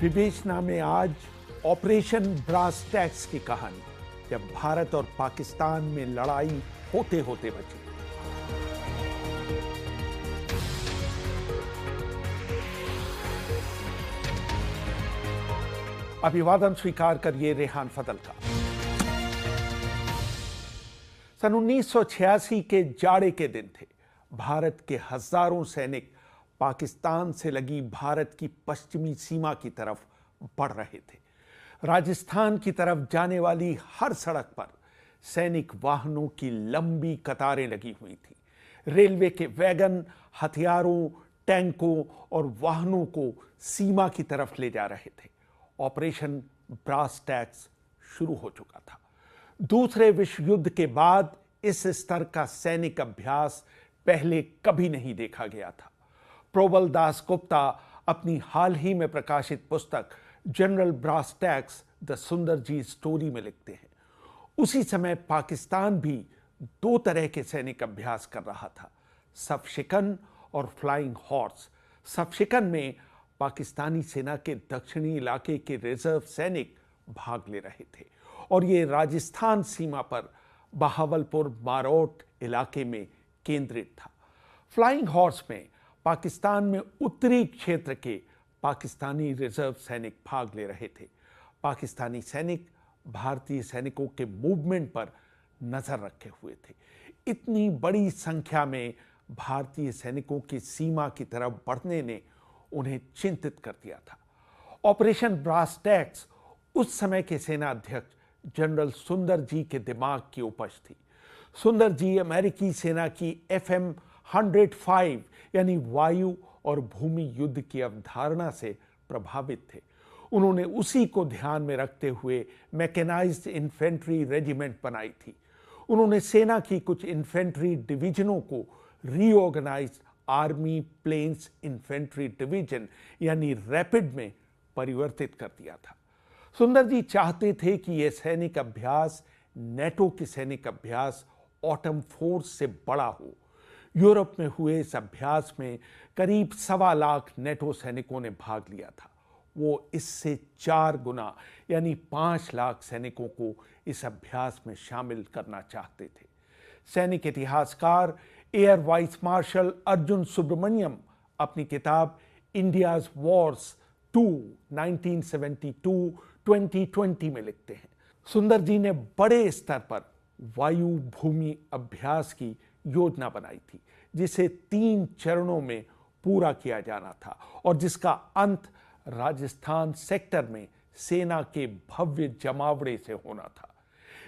विवेचना में आज ऑपरेशन ब्रास टैक्स की कहानी, जब भारत और पाकिस्तान में लड़ाई होते होते बची। अभिवादन स्वीकार करिए रेहान फजल का। सन 1986 के जाड़े के दिन थे। भारत के हजारों सैनिक पाकिस्तान से लगी भारत की पश्चिमी सीमा की तरफ बढ़ रहे थे। राजस्थान की तरफ जाने वाली हर सड़क पर सैनिक वाहनों की लंबी कतारें लगी हुई थी। रेलवे के वैगन हथियारों, टैंकों और वाहनों को सीमा की तरफ ले जा रहे थे। ऑपरेशन ब्रास टैक्स शुरू हो चुका था। दूसरे विश्व युद्ध के बाद इस स्तर का सैनिक अभ्यास पहले कभी नहीं देखा गया था। प्रोबल दास गुप्ता अपनी हाल ही में प्रकाशित पुस्तक जनरल ब्रास टैक्स द सुंदर जी स्टोरी में लिखते हैं, उसी समय पाकिस्तान भी दो तरह के सैनिक अभ्यास कर रहा था, सफशिकन और फ्लाइंग हॉर्स। सफशिकन में पाकिस्तानी सेना के दक्षिणी इलाके के रिजर्व सैनिक भाग ले रहे थे और ये राजस्थान सीमा पर बहावलपुर मारोट इलाके में केंद्रित था। फ्लाइंग हॉर्स में पाकिस्तान में उत्तरी क्षेत्र के पाकिस्तानी रिजर्व सैनिक भाग ले रहे थे। पाकिस्तानी सैनिक भारतीय सैनिकों के मूवमेंट पर नजर रखे हुए थे। इतनी बड़ी संख्या में भारतीय सैनिकों की सीमा की तरफ बढ़ने ने उन्हें चिंतित कर दिया था। ऑपरेशन ब्रास टैक्स उस समय के सेना अध्यक्ष जनरल सुंदर जी के दिमाग की उपज थी। सुंदर जी अमेरिकी सेना की FM 105 यानी वायु और भूमि युद्ध की अवधारणा से प्रभावित थे। उन्होंने उसी को ध्यान में रखते हुए मैकेनाइज्ड इन्फेंट्री रेजिमेंट बनाई थी। उन्होंने सेना की कुछ इन्फेंट्री डिवीजनों को रीऑर्गेनाइज्ड आर्मी प्लेन्स इन्फेंट्री डिवीजन यानी रैपिड में परिवर्तित कर दिया था। सुंदर जी चाहते थे कि यह सैनिक अभ्यास नेटो की सैनिक अभ्यास ऑटम फोर्स से बड़ा हो। यूरोप में हुए इस अभ्यास में करीब 1.25 लाख नेटो सैनिकों ने भाग लिया था। वो इससे 4 गुना यानी 5 लाख सैनिकों को इस अभ्यास में शामिल करना चाहते थे। सैनिक इतिहासकार air vice marshal Arjun Subramaniam अपनी किताब इंडियाज वॉर्स 2 1972-2020 में लिखते हैं, सुंदर जी ने बड़े स्तर पर वायु भूमि अभ्यास की योजना बनाई थी, जिसे 3 चरणों में पूरा किया जाना था और जिसका अंत राजस्थान सेक्टर में सेना के भव्य जमावड़े से होना था।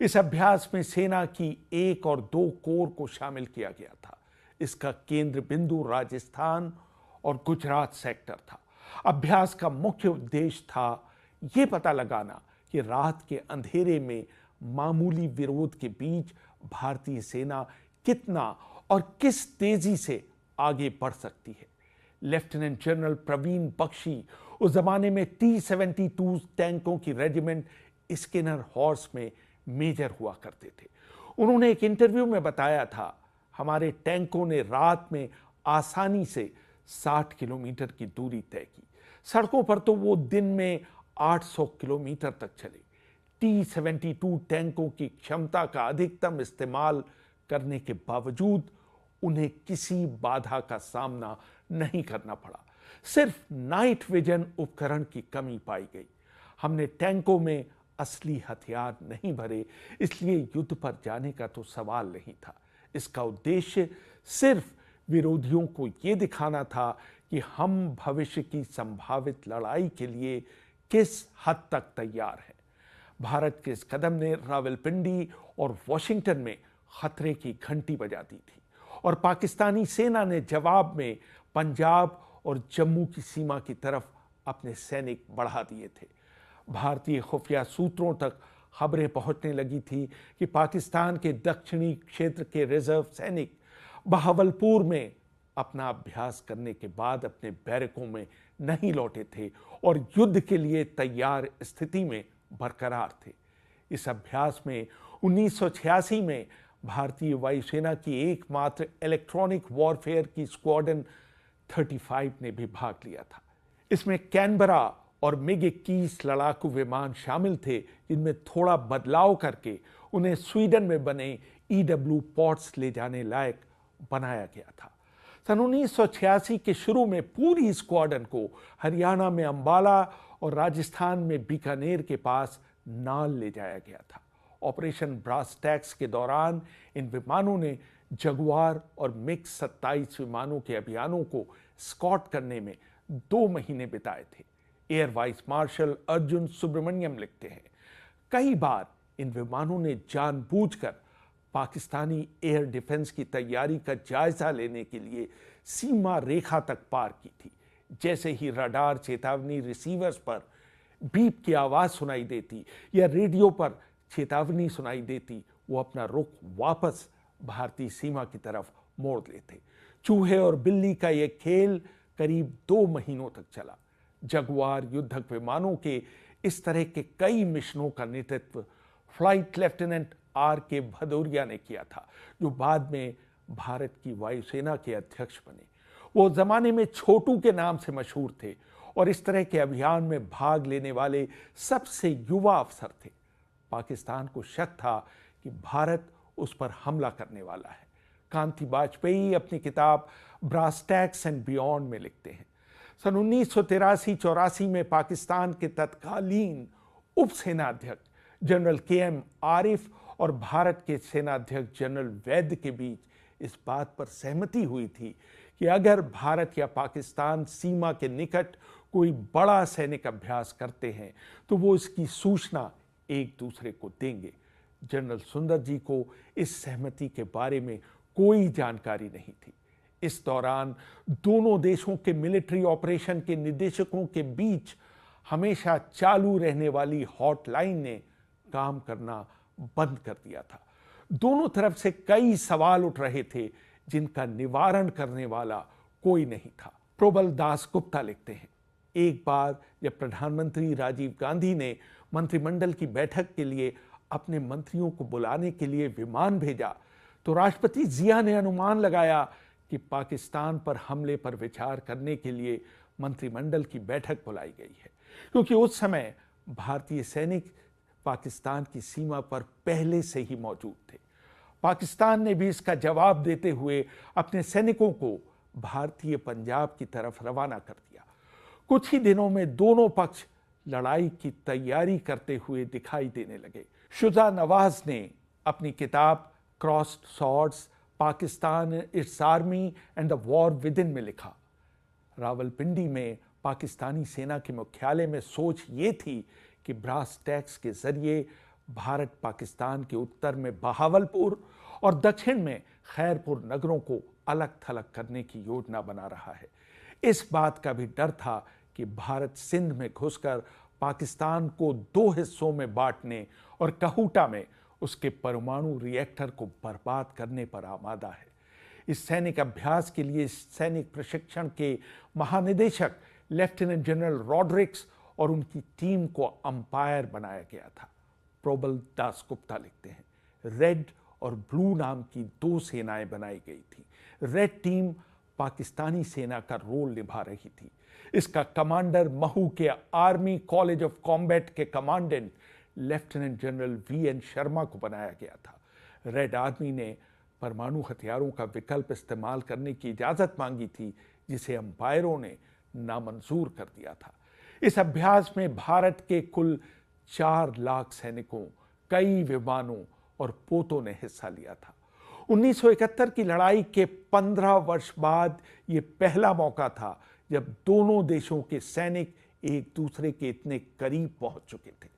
इस अभ्यास में सेना की 1 और 2 कोर को शामिल किया गया था। इसका केंद्र बिंदु राजस्थान और गुजरात सेक्टर था। अभ्यास का मुख्य उद्देश्य था यह पता लगाना कि रात के अंधेरे में मामूली विरोध के बीच भारतीय सेना कितना और किस तेजी से आगे बढ़ सकती है। लेफ्टिनेंट जनरल प्रवीण बख्शी उस जमाने में T-72 टैंकों की रेजिमेंट स्किनर हॉर्स में मेजर हुआ करते थे। उन्होंने एक इंटरव्यू में बताया था, हमारे टैंकों ने रात में आसानी से 60 किलोमीटर की दूरी तय की। सड़कों पर तो वो दिन में 800 किलोमीटर तक चले। T-72 टैंकों की क्षमता का अधिकतम इस्तेमाल करने के बावजूद उन्हें किसी बाधा का सामना नहीं करना पड़ा। सिर्फ नाइट विजन उपकरण की कमी पाई गई। हमने टैंकों में असली हथियार नहीं भरे, इसलिए युद्ध पर जाने का तो सवाल नहीं था। इसका उद्देश्य सिर्फ विरोधियों को यह दिखाना था कि हम भविष्य की संभावित लड़ाई के लिए किस हद तक तैयार हैं। भारत के इस कदम ने रावलपिंडी और वॉशिंगटन में खतरे की घंटी बजा दी थी और पाकिस्तानी सेना ने जवाब में पंजाब और जम्मू की सीमा की तरफ अपने सैनिक बढ़ा दिए थे। भारतीय खुफिया सूत्रों तक खबरें पहुंचने लगी थी कि पाकिस्तान के दक्षिणी क्षेत्र के रिजर्व सैनिक बहावलपुर में अपना अभ्यास करने के बाद अपने बैरकों में नहीं लौटे थे और युद्ध के लिए तैयार स्थिति में बरकरार थे। इस अभ्यास में 1986 में भारतीय वायुसेना की एकमात्र इलेक्ट्रॉनिक वॉरफेयर की स्क्वाड्रन 35 ने भी भाग लिया था। इसमें कैनबरा और MiG-21 लड़ाकू विमान शामिल थे, जिनमें थोड़ा बदलाव करके उन्हें स्वीडन में बने EW पॉट्स ले जाने लायक बनाया गया था। सन 1986 के शुरू में पूरी स्क्वाड्रन को हरियाणा में अंबाला और राजस्थान में बीकानेर के पास नाल ले जाया गया था। ऑपरेशन ब्रास टैक्स के दौरान इन विमानों ने जगुआर और MiG-27 विमानों के अभियानों को स्कॉट करने में 2 महीने बिताए थे। Air vice marshal Arjun Subramaniam लिखते हैं, कई बार इन विमानों ने जानबूझकर पाकिस्तानी एयर डिफेंस की तैयारी का जायजा लेने के लिए सीमा रेखा तक पार की थी। जैसे ही रडार चेतावनी रिसीवर्स पर बीप की आवाज सुनाई देती या रेडियो पर चेतावनी सुनाई देती, वो अपना रुख वापस भारतीय सीमा की तरफ मोड़ लेते। चूहे और बिल्ली का यह खेल करीब 2 महीनों तक चला। जगुआर युद्धक विमानों के इस तरह के कई मिशनों का नेतृत्व फ्लाइट लेफ्टिनेंट RK भदौरिया ने किया था, जो बाद में भारत की वायुसेना के अध्यक्ष बने। वो जमाने में छोटू के नाम से मशहूर थे और इस तरह के अभियान में भाग लेने वाले सबसे युवा अफसर थे। पाकिस्तान को शक था कि भारत उस पर हमला करने वाला है। कांति वाजपेयी अपनी किताब ब्रास टैक्स एंड बियॉन्ड में लिखते हैं, सन 1983-84 में पाकिस्तान के तत्कालीन उप सेनाध्यक्ष जनरल KM आरिफ और भारत के सेनाध्यक्ष जनरल वैद्य के बीच इस बात पर सहमति हुई थी कि अगर भारत या पाकिस्तान सीमा के निकट कोई बड़ा सैनिक अभ्यास करते हैं तो वो इसकी सूचना एक दूसरे को देंगे। जनरल सुंदर जी को इस सहमति के बारे में कोई जानकारी नहीं थी। इस दौरान दोनों देशों के मिलिट्री ऑपरेशन के निदेशकों के बीच हमेशा चालू रहने वाली हॉटलाइन ने काम करना बंद कर दिया था। दोनों तरफ से कई सवाल उठ रहे थे जिनका निवारण करने वाला कोई नहीं था। प्रबल दास गुप्ता लिखते हैं, एक बार जब प्रधानमंत्री राजीव गांधी ने मंत्रिमंडल की बैठक के लिए अपने मंत्रियों को बुलाने के लिए विमान भेजा तो राष्ट्रपति जिया ने अनुमान लगाया कि पाकिस्तान पर हमले पर विचार करने के लिए मंत्रिमंडल की बैठक बुलाई गई है, क्योंकि उस समय भारतीय सैनिक पाकिस्तान की सीमा पर पहले से ही मौजूद थे। पाकिस्तान ने भी इसका जवाब देते हुए अपने सैनिकों को भारतीय पंजाब की तरफ रवाना कर दिया। कुछ ही दिनों में दोनों पक्ष लड़ाई की तैयारी करते हुए दिखाई देने लगे। शुजा नवाज ने अपनी किताब crossed swords, Pakistan, it's army and the war with in में लिखा, रावलपिंडी में पाकिस्तानी सेना के मुख्यालय में सोच ये थी कि ब्रास टैक्स के जरिए भारत पाकिस्तान के उत्तर में बहावलपुर और दक्षिण में खैरपुर नगरों को अलग थलग करने की योजना बना रहा है। इस बात का भी डर था कि भारत सिंध में घुसकर पाकिस्तान को 2 हिस्सों में बांटने और कहूटा में उसके परमाणु रिएक्टर को बर्बाद करने पर आमादा है। इस सैनिक अभ्यास के लिए सैनिक प्रशिक्षण के महानिदेशक लेफ्टिनेंट जनरल रॉड्रिक्स और उनकी टीम को अंपायर बनाया गया था। प्रबल दास गुप्ता लिखते हैं, रेड और ब्लू नाम की 2 सेनाएं बनाई गई थी। रेड टीम पाकिस्तानी सेना का रोल निभा रही थी। इसका कमांडर महू के आर्मी कॉलेज ऑफ कॉम्बैट के commandant lieutenant general VN Sharma को बनाया गया था। रेड आर्मी ने परमाणु हथियारों का विकल्प इस्तेमाल करने की इजाज़त मांगी थी, जिसे अंपायरों ने नामंजूर कर दिया था। इस अभ्यास में भारत के कुल 4 लाख सैनिकों, कई विमानों और पोतों ने हिस्सा लिया था। 1971 की लड़ाई के 15 वर्ष बाद ये पहला मौका था जब दोनों देशों के सैनिक एक दूसरे के इतने करीब पहुंच चुके थे।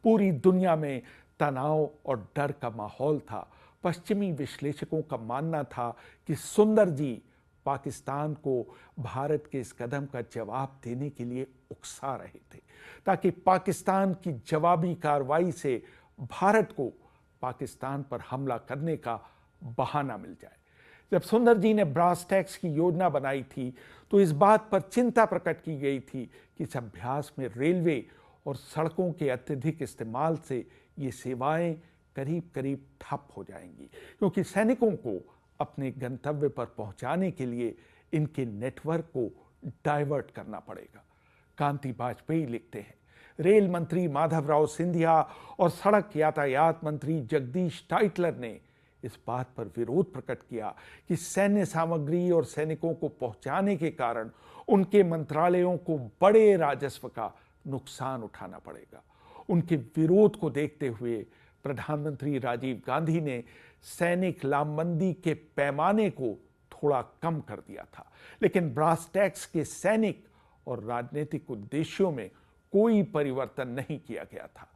पूरी दुनिया में तनाव और डर का माहौल था। पश्चिमी विश्लेषकों का मानना था कि सुंदर जी पाकिस्तान को भारत के इस कदम का जवाब देने के लिए उकसा रहे थे, ताकि पाकिस्तान की जवाबी कार्रवाई से भारत को पाकिस्तान पर हमला करने का बहाना मिल जाए। जब सुंदर जी ने ब्रास टैक्स की योजना बनाई थी तो इस बात पर चिंता प्रकट की गई थी कि इस अभ्यास में रेलवे और सड़कों के अत्यधिक इस्तेमाल से ये सेवाएं करीब करीब ठप हो जाएंगी, क्योंकि सैनिकों को अपने गंतव्य पर पहुंचाने के लिए इनके नेटवर्क को डाइवर्ट करना पड़ेगा। कांति वाजपेयी लिखते हैं, रेल मंत्री माधवराव सिंधिया और सड़क यातायात मंत्री जगदीश टाइटलर ने इस बात पर विरोध प्रकट किया कि सैन्य सामग्री और सैनिकों को पहुंचाने के कारण उनके मंत्रालयों को बड़े राजस्व का नुकसान उठाना पड़ेगा। उनके विरोध को देखते हुए प्रधानमंत्री राजीव गांधी ने सैनिक लामबंदी के पैमाने को थोड़ा कम कर दिया था, लेकिन ब्रास टैक्स के सैनिक और राजनीतिक उद्देश्यों में कोई परिवर्तन नहीं किया गया था।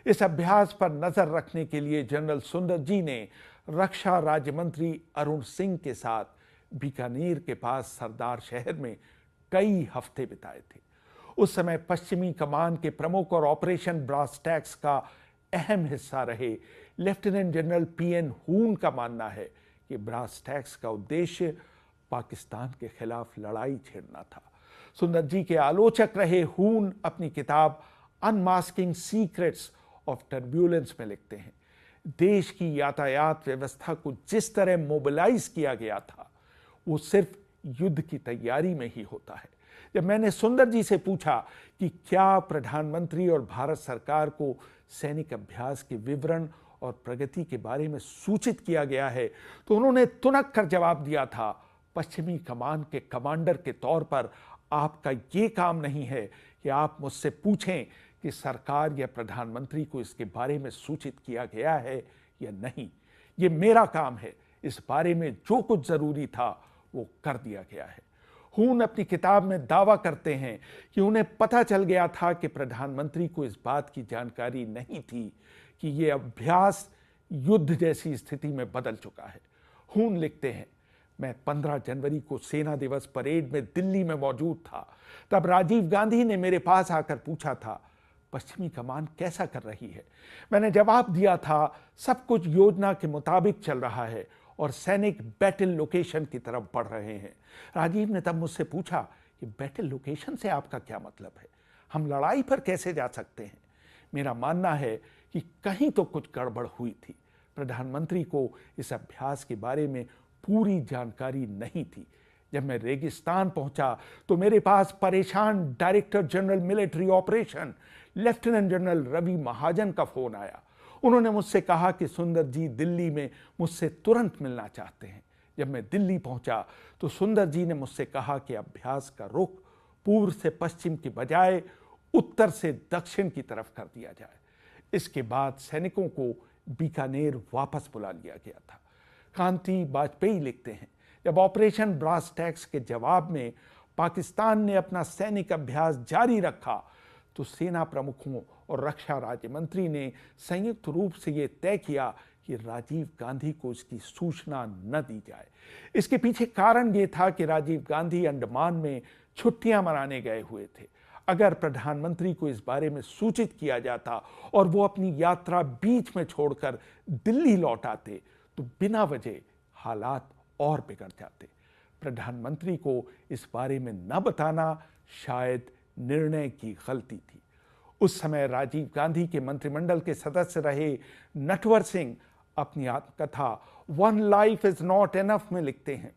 इस अभ्यास पर नजर रखने के लिए जनरल सुंदर जी ने रक्षा राज्य मंत्री अरुण सिंह के साथ बीकानेर के पास सरदार शहर में कई हफ्ते बिताए थे। उस समय पश्चिमी कमान के प्रमुख और ऑपरेशन ब्रास टैक्स का अहम हिस्सा रहे लेफ्टिनेंट जनरल पीएन हून का मानना है कि ब्रास टैक्स का उद्देश्य पाकिस्तान के खिलाफ लड़ाई छेड़ना था। सुंदर जी के आलोचक रहे हून अपनी किताब अनमास्किंग सीक्रेट्स ऑफ टर्ब्यूलेंस में लिखते हैं, देश की यातायात व्यवस्था को जिस तरह मोबिलाइज किया गया था वो सिर्फ युद्ध की तैयारी में ही होता है। जब मैंने सुंदर जी से पूछा कि क्या प्रधानमंत्री और भारत सरकार को सैनिक अभ्यास के विवरण और प्रगति के बारे में सूचित किया गया है, तो उन्होंने तुनक कर जवाब दिया था, पश्चिमी कमान के कमांडर के तौर पर आपका ये काम नहीं है कि आप मुझसे पूछें कि सरकार या प्रधानमंत्री को इसके बारे में सूचित किया गया है या नहीं। ये मेरा काम है, इस बारे में जो कुछ जरूरी था वो कर दिया गया है। हून अपनी किताब में दावा करते हैं कि उन्हें पता चल गया था कि प्रधानमंत्री को इस बात की जानकारी नहीं थी कि ये अभ्यास युद्ध जैसी स्थिति में बदल चुका है। हून लिखते हैं, मैं 15 जनवरी को सेना दिवस परेड में दिल्ली में मौजूद था। तब राजीव गांधी ने मेरे पास आकर पूछा था, पश्चिमी कमान कैसा कर रही है? मैंने जवाब दिया था, सब कुछ योजना के मुताबिक चल रहा है और सैनिक बैटल लोकेशन की तरफ बढ़ रहे हैं। राजीव ने तब मुझसे पूछा कि बैटल लोकेशन से आपका क्या मतलब है? हम लड़ाई पर कैसे जा सकते हैं? मेरा मानना है कि कहीं तो कुछ गड़बड़ हुई थी। प्रधानमंत्री को इस अभ्यास के बारे में पूरी जानकारी नहीं थी। जब मैं रेगिस्तान पहुंचा तो मेरे पास परेशान director general military operation lieutenant general Ravi Mahajan का फोन आया। उन्होंने मुझसे कहा कि सुंदर जी दिल्ली में मुझसे तुरंत मिलना चाहते हैं। जब मैं दिल्ली पहुंचा तो सुंदर जी ने मुझसे कहा कि अभ्यास का रुख पूर्व से पश्चिम की बजाय उत्तर से दक्षिण की तरफ कर दिया जाए। इसके बाद सैनिकों को बीकानेर वापस बुला लिया गया था। कांति वाजपेयी लिखते हैं, जब ऑपरेशन ब्रास टैक्स के जवाब में पाकिस्तान ने अपना सैनिक अभ्यास जारी रखा तो सेना प्रमुखों और रक्षा राज्य मंत्री ने संयुक्त रूप से यह तय किया कि राजीव गांधी को इसकी सूचना न दी जाए। इसके पीछे कारण यह था कि राजीव गांधी अंडमान में छुट्टियां मनाने गए हुए थे। अगर प्रधानमंत्री को इस बारे में सूचित किया जाता और वो अपनी यात्रा बीच में छोड़कर दिल्ली लौट आते तो बिना वजह हालात और बिगड़ जाते। प्रधानमंत्री को इस बारे में न बताना शायद निर्णय की गलती थी। उस समय राजीव गांधी के मंत्रिमंडल के सदस्य रहे नटवर सिंह अपनी आत्मकथा one life is not enough में लिखते हैं,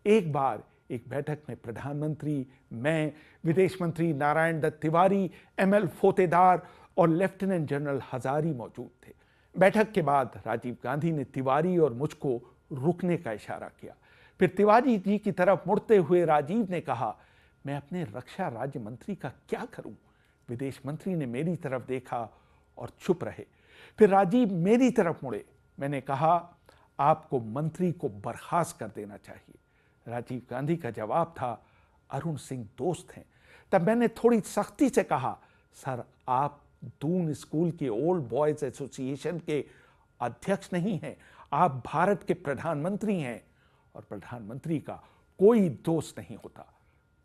एक बार एक बैठक में प्रधानमंत्री, मैं, विदेश मंत्री नारायण दत्त तिवारी, एमएल फोतेदार और लेफ्टिनेंट जनरल हजारी मौजूद थे। बैठक के बाद राजीव गांधी ने तिवारी और मुझको रुकने का इशारा किया। फिर तिवारी जी की तरफ मुड़ते हुए राजीव ने कहा, मैं अपने रक्षा राज्य मंत्री का क्या करूं? विदेश मंत्री ने मेरी तरफ देखा और चुप रहे। फिर राजीव मेरी तरफ मुड़े। मैंने कहा, आपको मंत्री को बर्खास्त कर देना चाहिए। राजीव गांधी का जवाब था, अरुण सिंह दोस्त हैं। तब मैंने थोड़ी सख्ती से कहा, सर आप दून स्कूल के ओल्ड बॉयज एसोसिएशन के अध्यक्ष नहीं हैं, आप भारत के प्रधानमंत्री हैं और प्रधानमंत्री का कोई दोस्त नहीं होता।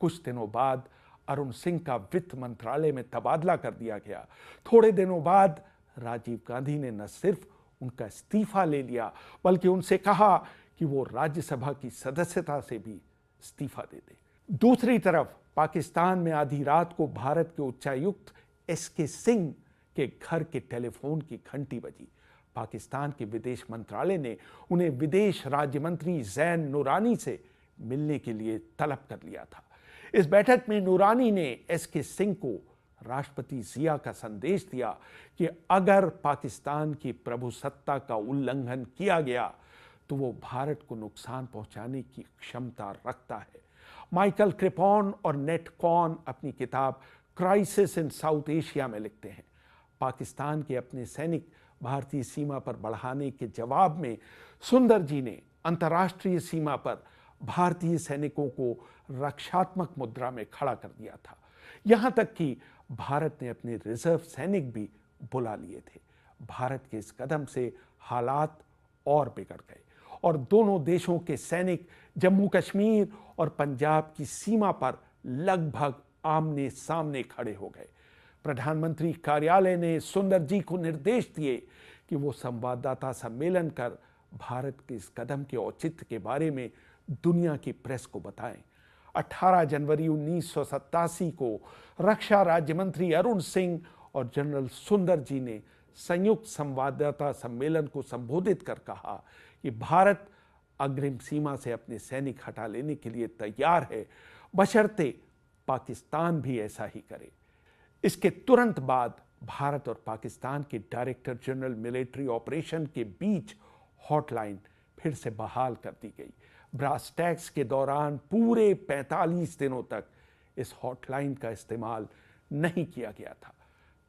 कुछ दिनों बाद अरुण सिंह का वित्त मंत्रालय में तबादला कर दिया गया। थोड़े दिनों बाद राजीव गांधी ने न सिर्फ उनका इस्तीफा ले लिया बल्कि उनसे कहा कि वो राज्यसभा की सदस्यता से भी इस्तीफा दे दे। दूसरी तरफ पाकिस्तान में आधी रात को भारत के उच्चायुक्त एसके सिंह के घर के टेलीफोन की घंटी बजी। पाकिस्तान के विदेश मंत्रालय ने उन्हें विदेश राज्य मंत्री जैन नूरानी से मिलने के लिए तलब कर लिया था। इस बैठक में नूरानी ने एसके सिंह को राष्ट्रपति जिया का संदेश दिया कि अगर पाकिस्तान की प्रभुसत्ता का उल्लंघन किया गया तो वो भारत को नुकसान पहुंचाने की क्षमता रखता है। माइकल क्रिपॉन और नेट कॉन अपनी किताब क्राइसिस इन साउथ एशिया में लिखते हैं, पाकिस्तान के अपने सैनिक भारतीय सीमा पर बढ़ाने के जवाब में सुंदर जी ने अंतर्राष्ट्रीय सीमा पर भारतीय सैनिकों को रक्षात्मक मुद्रा में खड़ा कर दिया था। यहां तक कि भारत ने अपने रिजर्व सैनिक भी बुला लिए थे। भारत के इस कदम से हालात और बिगड़ गए और दोनों देशों के सैनिक जम्मू कश्मीर और पंजाब की सीमा पर लगभग आमने सामने खड़े हो गए। प्रधानमंत्री कार्यालय ने सुंदर जी को निर्देश दिए कि वो संवाददाता सम्मेलन कर भारत के इस कदम के औचित्य के बारे में दुनिया की प्रेस को बताएं। 18 जनवरी 1987 को रक्षा राज्य मंत्री अरुण सिंह और जनरल सुंदर जी ने संयुक्त संवाददाता सम्मेलन को संबोधित कर कहा कि भारत अग्रिम सीमा से अपने सैनिक हटा लेने के लिए तैयार है, बशर्ते पाकिस्तान भी ऐसा ही करे। इसके तुरंत बाद भारत और पाकिस्तान के डायरेक्टर जनरल मिलिट्री ऑपरेशन के बीच हॉटलाइन फिर से बहाल कर दी गई। ब्रास टैक्स के दौरान पूरे 45 दिनों तक इस हॉटलाइन का इस्तेमाल नहीं किया गया था।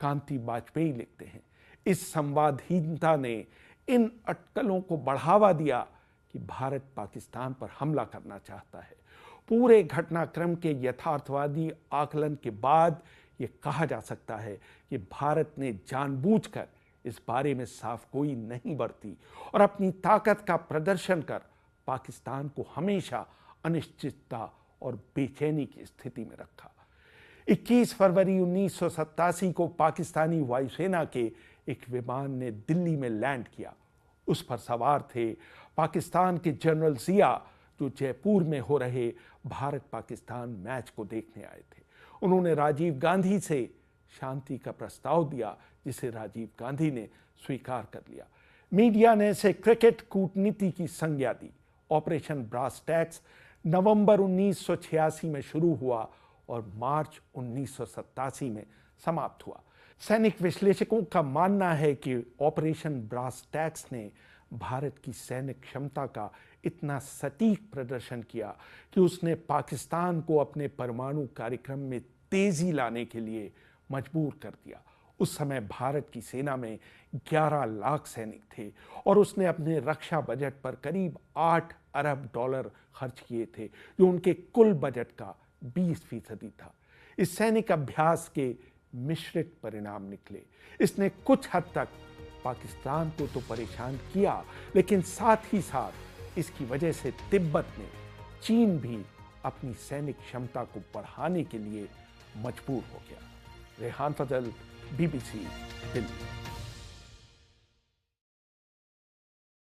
कांति वाजपेयी लिखते हैं, इस संवादहीनता ने इन अटकलों को बढ़ावा दिया कि भारत पाकिस्तान पर हमला करना चाहता है। पूरे घटनाक्रम के यथार्थवादी आकलन के बाद ये कहा जा सकता है कि भारत ने जानबूझकर इस बारे में साफ गोई नहीं बरती और अपनी ताकत का प्रदर्शन कर पाकिस्तान को हमेशा अनिश्चितता और बेचैनी की स्थिति में रखा। 21 फरवरी 1987 को पाकिस्तानी वायुसेना के एक विमान ने दिल्ली में लैंड किया। उस पर सवार थे पाकिस्तान के जनरल जिया, जो जयपुर में हो रहे भारत पाकिस्तान मैच को देखने आए थे। उन्होंने राजीव गांधी से शांति का प्रस्ताव दिया, जिसे राजीव गांधी ने स्वीकार कर लिया। मीडिया ने इसे क्रिकेट कूटनीति की संज्ञा दी। ऑपरेशन ब्रास टैक्स नवंबर 1986 में शुरू हुआ और मार्च 1987 में समाप्त हुआ। सैनिक विश्लेषकों का मानना है कि ऑपरेशन ब्रास टैक्स ने भारत की सैनिक क्षमता का इतना सटीक प्रदर्शन किया कि उसने पाकिस्तान को अपने परमाणु कार्यक्रम में तेजी लाने के लिए मजबूर कर दिया। उस समय भारत की सेना में 11 लाख सैनिक थे और उसने अपने रक्षा बजट पर करीब 8 अरब डॉलर खर्च किए थे, जो उनके कुल बजट का 20% था। इस सैनिक अभ्यास के मिश्रित परिणाम निकले। इसने कुछ हद तक पाकिस्तान को तो परेशान किया, लेकिन साथ ही साथ इसकी वजह से तिब्बत में चीन भी अपनी सैनिक क्षमता को बढ़ाने के लिए मजबूर हो गया। रेहान फजल, BBC, दिल्ली।